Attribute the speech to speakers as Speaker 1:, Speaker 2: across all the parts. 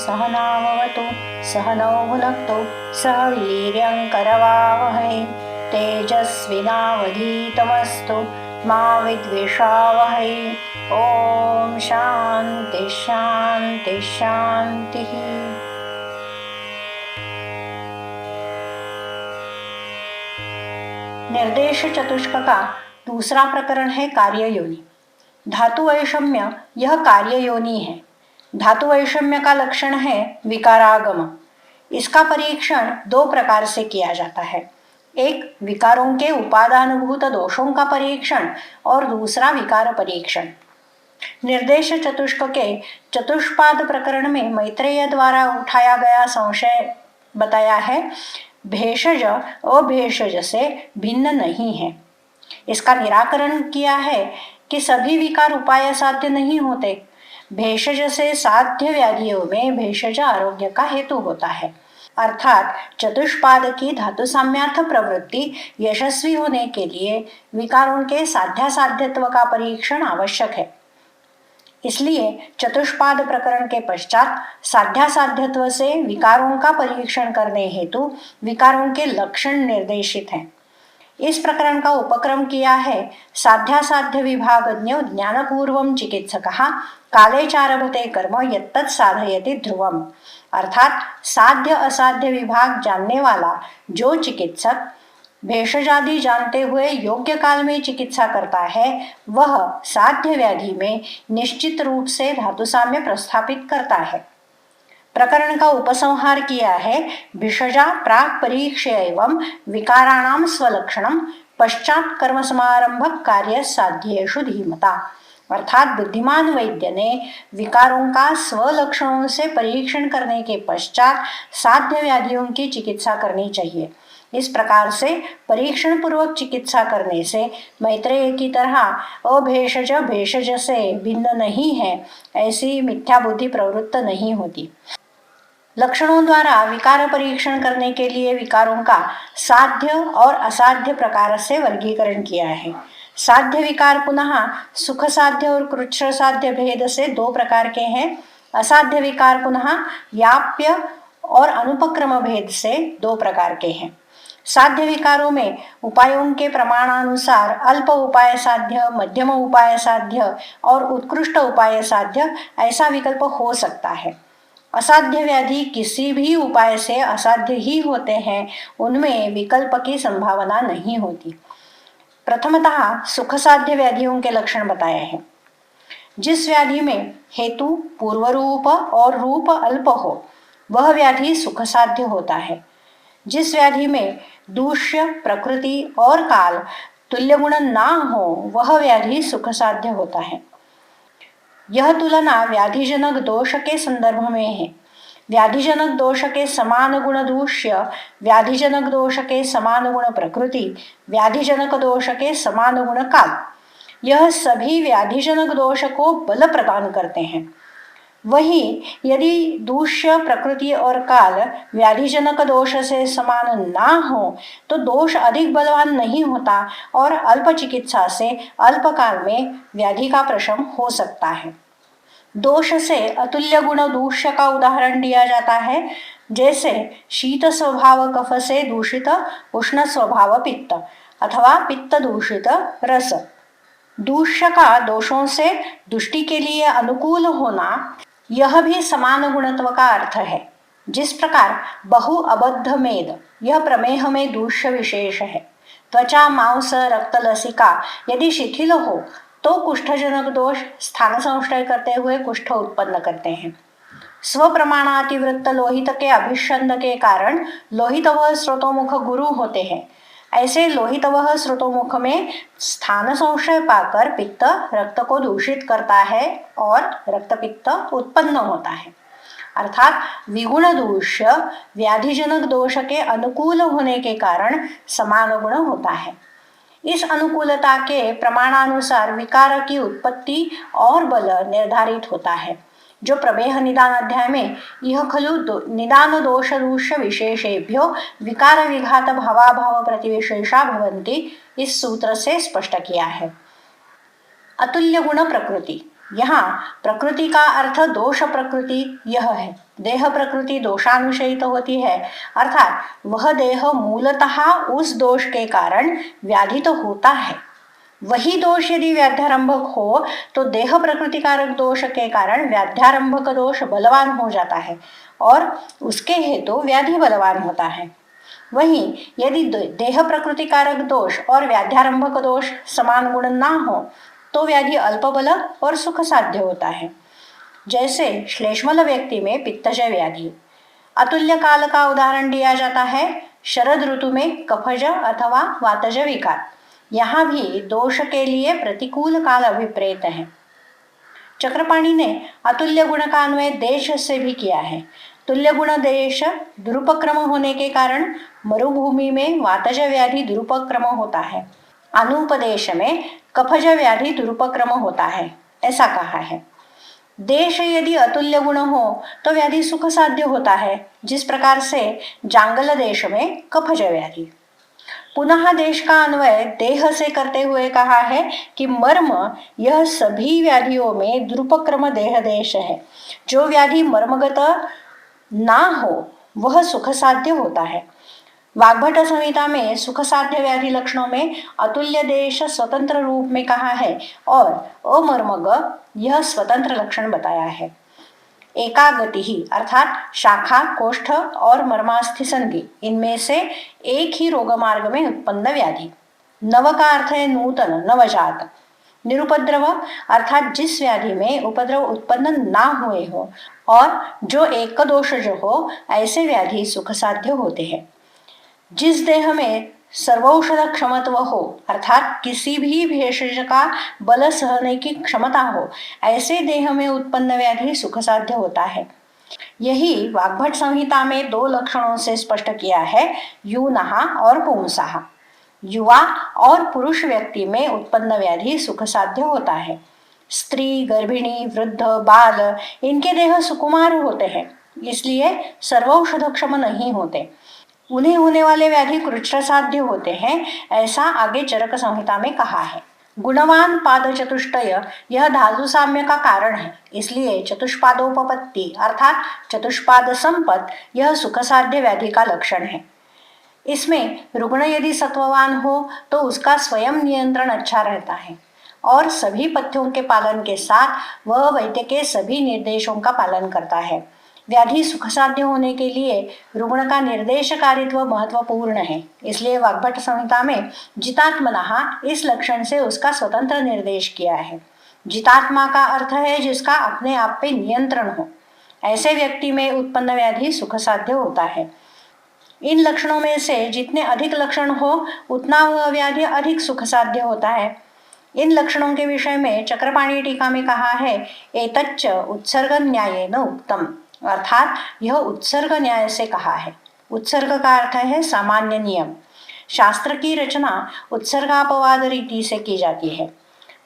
Speaker 1: सहनाववतु सहनौ भुनक्तु सह वीर्यङ्करवावहै तेजस्विनावधीतमस्तु मा विद्विषावहै। ओम शांति शांति शांति। निर्देश चतुष्क का दूसरा प्रकरण है कार्य योनि। धातु वैषम्य यह कार्य योनि है। धातु वैषम्य का लक्षण है विकारागम। इसका परीक्षण दो प्रकार से किया जाता है, एक विकारों के उपादानभूत दोषों का परीक्षण और दूसरा विकार परीक्षण। निर्देश चतुष्क के चतुष्पाद प्रकरण में मैत्रेय द्वारा उठाया गया संशय बताया है, भेषज अभेषज से भिन्न नहीं है। इसका निराकरण किया है कि सभी विकार उपाय साध्य नहीं होते। भेषज से साध्य व्याधियों में भेषज आरोग्य का हेतु होता है, अर्थात चतुष्पाद की धातु साम्यार्थ प्रवृत्ति यशस्वी होने के लिए विकारों के साध्यासाध्यत्व का परीक्षण आवश्यक है। इसलिए चतुष्पाद प्रकरण के पश्चात साध्यासाध्यत्व से विकारों का परीक्षण करने हेतु विकारों के लक्षण निर्देशित हैं। इस प्रकरण का उपक्रम किया है साध्यासाध्य विभागज्ञो ज्ञानपूर्वम चिकित्सकः काले चारभते कर्म यत्तत् साधयति ध्रुवम, अर्थात साध्य असाध्य विभाग जानने वाला जो चिकित्सक भेषजादि जानते हुए योग्य काल में चिकित्सा करता है, वह साध्य व्याधि में निश्चित रूप से धातु साम्य प्रस्थापित करता है। प्रकरण का उपसंहार किया है भिषजा प्राक परीक्ष एवं विकाराणाम स्वलक्षणम पश्चात कर्म समारंभक कार्य साध्येषु धीमता, अर्थात बुद्धिमान वैद्य ने विकारों का स्वलक्षणों से परीक्षण करने के पश्चात साध्य व्याधियों की चिकित्सा करनी चाहिए। इस प्रकार से परीक्षण पूर्वक चिकित्सा करने से मैत्रेय की तरह अभेषज भेषज से भिन्न नहीं है ऐसी मिथ्या बुद्धि प्रवृत्त नहीं होती। लक्षणों द्वारा विकार परीक्षण करने के लिए विकारों का साध्य और असाध्य प्रकार से वर्गीकरण किया है। साध्य विकार पुनः सुख साध्य और कृच्छ साध्य भेद से दो प्रकार के हैं। असाध्य विकार पुनः याप्य और अनुपक्रम भेद से दो प्रकार के हैं। साध्य विकारों में उपायों के प्रमाणानुसार अल्प उपाय साध्य, मध्यम उपाय साध्य और उत्कृष्ट उपाय साध्य ऐसा विकल्प हो सकता है। असाध्य व्याधि किसी भी उपाय से असाध्य ही होते हैं, उनमें विकल्प की संभावना नहीं होती। प्रथमतः सुख साध्य व्याधियों के लक्षण बताए हैं। जिस व्याधि में हेतु पूर्व रूप और रूप अल्प हो वह व्याधि सुख साध्य होता है। जिस व्याधि में दूष्य प्रकृति और काल तुल्य गुण ना हो वह व्याधि सुख साध्य होता है। यह तुलना व्याधिजनक दोष के संदर्भ में है। व्याधिजनक दोष के समान गुण दूष्य, व्याधिजनक दोष के समान गुण प्रकृति, व्याधिजनक दोष के समान गुण काल, यह सभी व्याधिजनक दोष को बल प्रदान करते हैं। वही यदि दूष्य प्रकृति और काल व्याधिजनक दोष से समान ना हो तो दोष अधिक बलवान नहीं होता और अल्प चिकित्सा से अल्प काल में व्याधि का प्रशम हो सकता है। दोष से अतुल्य गुण दूष्य का उदाहरण दिया जाता है, जैसे शीत स्वभाव कफ से दूषित उष्ण स्वभाव पित्त अथवा पित्त दूषित रस। दूष्य का दोषों से दुष्टि के लिए अनुकूल होना यह भी समान गुणत्व का अर्थ है। जिस प्रकार बहु अबद्ध मेद यह प्रमेह में दूष्य विशेष है। त्वचा मांस रक्त लसिका यदि शिथिल हो तो कुष्ठजनक दोष स्थान संशय करते हुए कुष्ठ उत्पन्न करते हैं। स्वप्रमाणातिवृत्त लोहित के अभिषंद के कारण लोहितवह स्रोतोमुख गुरु होते हैं। ऐसे लोहितवह स्रोतोमुख में स्थान संशय पाकर पित्त रक्त को दूषित करता है और रक्तपित्त उत्पन्न होता है। अर्थात विगुण दूष्य व्याधिजनक दोष के अनुकूल होने के कारण समान गुण होता है। इस अनुकूलता के प्रमाणानुसार विकार की उत्पत्ति और बल निर्धारित होता है, जो प्रमेह निदान अध्याय में यह खलु निदान दोष दूष्य विशेषेभ्यो विकार विघात भावाभाव प्रतिविशेषा भवन्ति इस सूत्र से स्पष्ट किया है। अतुल्य गुण प्रकृति, यहाँ प्रकृति का अर्थ दोष प्रकृति यह है। देह प्रकृति दोषानुशयित होती है, अर्थात वह देह मूलतः उस दोष के कारण व्याधित होता है। वही दोष यदि व्याध्यारंभक हो तो देह प्रकृतिकारक दोष के कारण व्याध्यारंभक दोष बलवान हो जाता है और उसके हेतु व्याधि बलवान होता है। वहीं यदि देह प्रकृतिकारक दोष और व्याध्यारंभक दोष समान गुण ना हो तो व्याधि अल्पबल और सुख साध्य होता है। जैसे श्लेष्मल व्यक्ति में पित्तजय व्याधि। अतुल्य काल का उदाहरण दिया जाता है शरद ऋतु में कफज अथवा वातज विकार। यहाँ भी दोष के लिए प्रतिकूल काल अभिप्रेत है। चक्रपाणी ने अतुल्य गुण का अन्वय देश से भी किया है। तुल्य गुण देश दुरुपक्रम होने के कारण मरुभूमि में वातज व्याधि दुरुपक्रम होता है, अनुपदेश में कफज व्याधि दुरुपक्रम होता है, ऐसा कहा है। देश यदि अतुल्य गुण हो तो व्याधि सुख साध्य होता है, जिस प्रकार से जांगल देश में कफज व्याधि। पुनः देश का अन्वय देह से करते हुए कहा है कि मर्म यह सभी व्याधियों में दुरुपक्रम देह देश है। जो व्याधि मर्मगत ना हो वह सुख साध्य होता है। वाग्भट संहिता में सुख साध्य व्याधि लक्षणों में अतुल्य देश स्वतंत्र रूप में कहा है और अमर्मग यह स्वतंत्र लक्षण बताया है। एकागति ही अर्थात शाखा, कोष्ठ और मर्मास्थि संधि, इनमें से एक ही रोग मार्ग में उत्पन्न व्याधि। नव का अर्थ है नूतन, नवजात। निरुपद्रव अर्थात जिस व्याधि में उपद्रव उत्पन्न ना हुए हो और जो एक दोषज हो, ऐसे व्याधि सुख साध्य होते हैं। जिस देह में सर्वौषध क्षमत्व हो अर्थात किसी भी भेषज का बल सहने की क्षमता हो, ऐसे देह में उत्पन्न व्याधि सुख साध्य होता है। यही वाग्भट संहिता में दो लक्षणों से स्पष्ट किया है, यूनः और पुंसः। युवा और पुरुष व्यक्ति में उत्पन्न व्याधि सुख साध्य होता है। स्त्री, गर्भिणी, वृद्ध, बाल इनके देह सुकुमार होते हैं, इसलिए सर्वौषधक्षम नहीं होते। उन्हें होने वाले व्याधि कृच्छ्र साध्य होते हैं, ऐसा आगे चरक संहिता में कहा है। गुणवान पाद चतुष्टय यह धातु साम्य का कारण है, इसलिए चतुष्पादोपपत्ति अर्थात चतुष्पाद संपत यह सुख साध्य व्याधि का लक्षण है। इसमें रुग्ण यदि सत्ववान हो तो उसका स्वयं नियंत्रण अच्छा रहता है और सभी पथ्यों के पालन के साथ वह वैद्य के सभी निर्देशों का पालन करता है। व्याधि सुख साध्य होने के लिए रुग्ण का निर्देशकारित्व महत्वपूर्ण है, इसलिए वाग्भट संहिता में जितात्मनः इस लक्षण से उसका स्वतंत्र निर्देश किया है। जितात्मा का अर्थ है जिसका अपने आप पे नियंत्रण हो। ऐसे व्यक्ति में उत्पन्न व्याधि सुख साध्य होता है। इन लक्षणों में से जितने अधिक लक्षण हो उतना वह व्याधि अधिक सुख साध्य होता है। इन लक्षणों के विषय में चक्रपाणी टीका में कहा है, एतच्च उत्सर्ग न्यायेन उक्तम, अर्थात यह उत्सर्ग न्याय से कहा है। उत्सर्ग का अर्थ है सामान्य नियम। शास्त्र की रचना उत्सर्गापवाद रीति से की जाती है।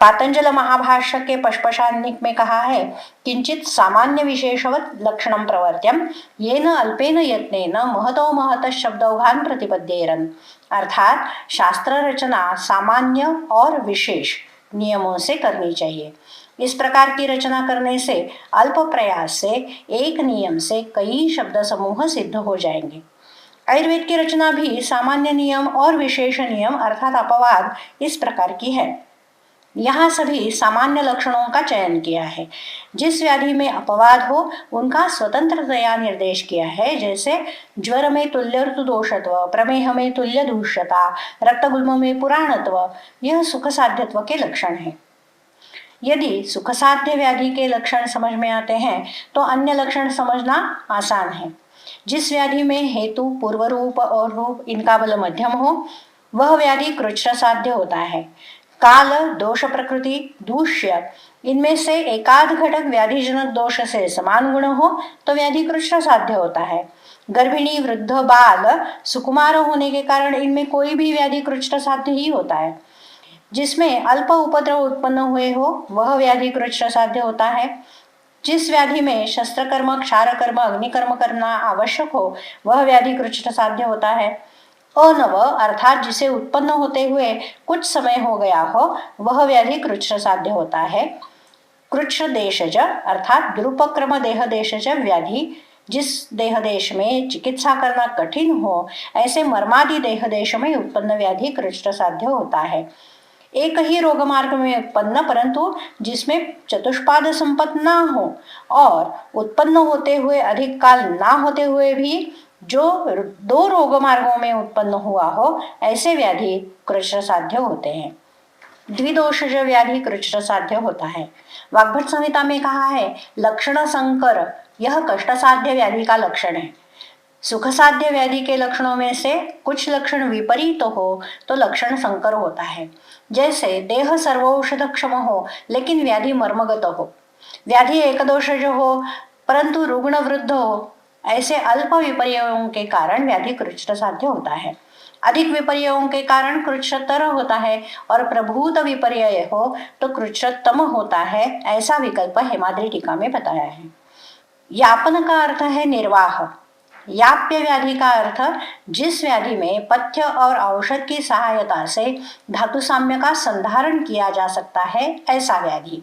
Speaker 1: पातंजल महाभाष्य के पशपशान्निक में कहा है, किंचित सामान्य विशेषवत लक्षणम प्रवर्त्यम येन अल्पेन यत्नेन महतो महत शब्दौघान प्रतिपद्येरन, अर्थात शास्त्र रचना सामान्य और विशेष नियमों से करनी चाहिए। इस प्रकार की रचना करने से अल्प प्रयास से एक नियम से कई शब्द समूह सिद्ध हो जाएंगे। आयुर्वेद की रचना भी सामान्य नियम और विशेष नियम अर्थात अपवाद इस प्रकार की है। यहाँ सभी सामान्य लक्षणों का चयन किया है। जिस व्याधि में अपवाद हो उनका स्वतंत्रतया निर्देश किया है, जैसे ज्वर में तुल्य ऋतुदोषत्व, प्रमेह में तुल्य दूष्यता, रक्तगुल्म में पुराणत्व, यह सुख साध्यत्व के लक्षण है। यदि सुख साध्य व्याधि के लक्षण समझ में आते हैं तो अन्य लक्षण समझना आसान है। जिस व्याधि में हेतु, पूर्व रूप और रूप इनका बल मध्यम हो वह व्याधि कृच्छ्र साध्य होता है। काल, दोष प्रकृति, दूष्य इनमें से एकाध घटक व्याधिजनक दोष से समान गुण हो तो व्याधि कृच्छ्र साध्य होता है। गर्भिणी, वृद्ध, बाल सुकुमार होने के कारण इनमें कोई भी व्याधि कृच्छ्र साध्य ही होता है। जिसमें अल्प उपद्रव उत्पन्न हुए हो वह व्याधि कृच्छ्र साध्य होता है। जिस व्याधि में शस्त्रकर्म, क्षारकर्म, अग्निकर्म करना आवश्यक हो वह व्याधि कृच्छ्र साध्य होता है। अनव अर्थात जिसे उत्पन्न होते हुए कुछ समय हो गया हो वह व्याधि कृच्छ्र साध्य होता है। कृच्छ्र देशज अर्थात दुरुपक्रम देह देशज व्याधि जिस देह देश में चिकित्सा करना कठिन हो, ऐसे मर्मादि देह देश में उत्पन्न व्याधि कृष्ण साध्य होता है। एक ही रोग मार्ग में उत्पन्न, परंतु जिसमें चतुष्पाद संपन्न ना हो और उत्पन्न होते हुए अधिक काल ना होते हुए भी जो दो रोग मार्गों में उत्पन्न हुआ हो, ऐसे व्याधि कृष्ण साध्य होते हैं। द्विदोषज व्याधि कृष्ण साध्य होता है। वाग्भट संहिता में कहा है, लक्षण संकर, यह कष्ट साध्य व्याधि का लक्षण है। सुख साध्य व्याधि के लक्षणों में से कुछ लक्षण विपरीत हो तो लक्षण संकर होता है। जैसे देह सर्वौषध क्षम हो लेकिन व्याधि मर्मगत हो, व्याधि एकदोषज हो परंतु रुग्ण वृद्ध हो, ऐसे अल्प विपर्यों के कारण व्याधि कृष्ण साध्य होता है। अधिक विपर्यों के कारण कृच्छतर होता है और प्रभूत विपर्य हो तो कृच्छतम होता है, ऐसा विकल्प हेमाद्रि टीका में बताया है। यापन का अर्थ है निर्वाह। याप्य व्याधि का अर्थ जिस व्याधि में पथ्य और औषध की सहायता से धातु साम्य का संधारण किया जा सकता है, ऐसा व्याधि।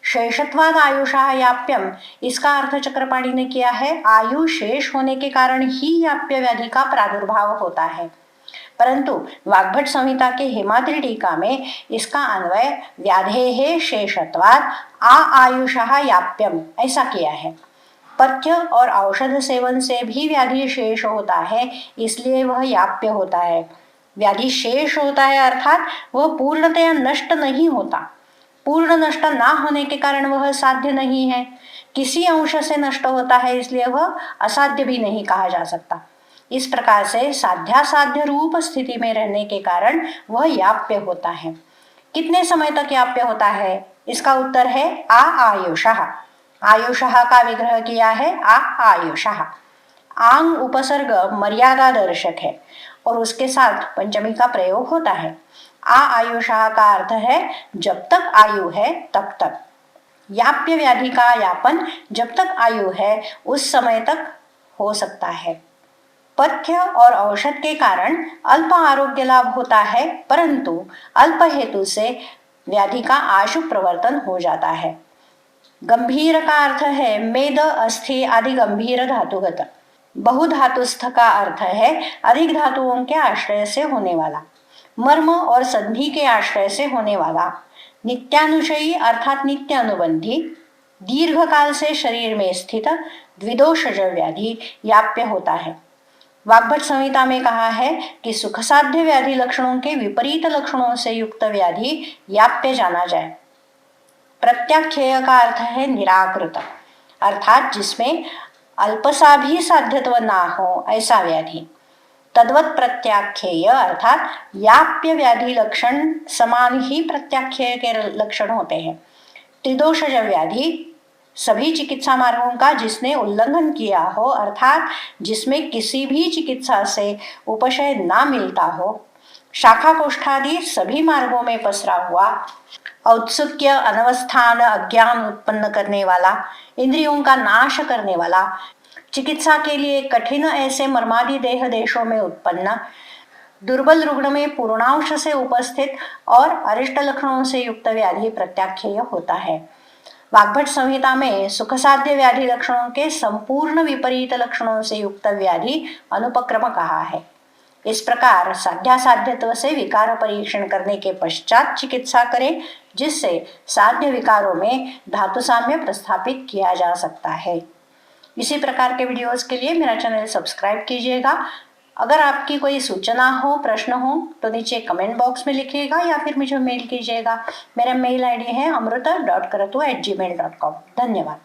Speaker 1: शेषत्वाद आयुषा याप्यम, इसका अर्थ चक्रपाणी ने किया है, आयु शेष होने के कारण ही याप्य व्याधि का प्रादुर्भाव होता है। परंतु वाग्भट संहिता के हेमाद्रि टीका में इसका अन्वय व्याधेः शेषत्वाद आयुषा याप्यम ऐसा किया है। पथ्य और औषध सेवन से भी व्याधि शेष होता है, इसलिए वह याप्य होता है। व्याधि शेष होता है अर्थात वह पूर्णतया नष्ट नहीं होता। पूर्ण नष्ट ना होने के कारण वह साध्य नहीं है। किसी अंश से नष्ट होता है, इसलिए वह असाध्य भी नहीं कहा जा सकता। इस प्रकार से साध्यासाध्य रूप स्थिति में रहने के कारण वह याप्य होता है। कितने समय तक याप्य होता है? इसका उत्तर है आयुषः। आयुषः का विग्रह किया है आयुषः। आंग उपसर्ग मर्यादा दर्शक है और उसके साथ पंचमी का प्रयोग होता है। आयुषः का अर्थ है जब तक आयु है तब तक। याप्य व्याधि का यापन जब तक आयु है उस समय तक हो सकता है। पथ्य और औषध के कारण अल्प आरोग्य लाभ होता है, परंतु अल्प हेतु से व्याधि का आशु प्रवर्तन हो जाता है। गंभीर का अर्थ है मेद, अस्थि आदि गंभीर धातुगत। बहुधातुस्थ का अर्थ है अधिक धातुओं के आश्रय से होने वाला। मर्म और संधि के आश्रय से होने वाला। नित्यानुशयी अर्थात नित्य अनुबंधी, दीर्घ काल से शरीर में स्थित द्विदोषज व्याधि याप्य होता है। वाग्भट संहिता में कहा है कि सुख साध्य व्याधि लक्षणों के विपरीत लक्षणों से युक्त व्याधि याप्य जाना जाए। प्रत्याख्येय का अर्थ है निराकृत, अर्थात जिसमें अल्पसा भी साध्यत्व ना हो, ऐसा व्याधि। तद्वत प्रत्याख्येय अर्थात याप्य व्याधि लक्षण समान ही प्रत्याख्येय के लक्षण होते हैं। त्रिदोषज व्याधि सभी चिकित्सा मार्गों का जिसने उल्लंघन किया हो, अर्थात जिसमें किसी भी चिकित्सा से उपशय ना मिलता हो, शाखा कोष्ठादि सभी मार्गों में पसरा हुआ, औत्सुक्य, अनवस्थान, अज्ञान उत्पन्न करने वाला, इंद्रियों का नाश करने वाला, चिकित्सा के लिए कठिन ऐसे मर्मादि देह देशों में उत्पन्न, दुर्बल रुग्ण में पूर्णांश से उपस्थित और अरिष्ट लक्षणों से युक्त व्याधि प्रत्याख्येय होता है। वाग्भट संहिता में सुख साध्य व्याधि लक्षणों के संपूर्ण विपरीत लक्षणों से युक्त व्याधि अनुपक्रम कहा है। इस प्रकार साध्यासाध्यत्व से विकार परीक्षण करने के पश्चात चिकित्सा करें, जिससे साध्य विकारों में धातु साम्य प्रस्थापित किया जा सकता है। इसी प्रकार के वीडियोस के लिए मेरा चैनल सब्सक्राइब कीजिएगा। अगर आपकी कोई सूचना हो, प्रश्न हो तो नीचे कमेंट बॉक्स में लिखिएगा या फिर मुझे मेल कीजिएगा। मेरा मेल आईडी है amruta.karatu@gmail.com। धन्यवाद।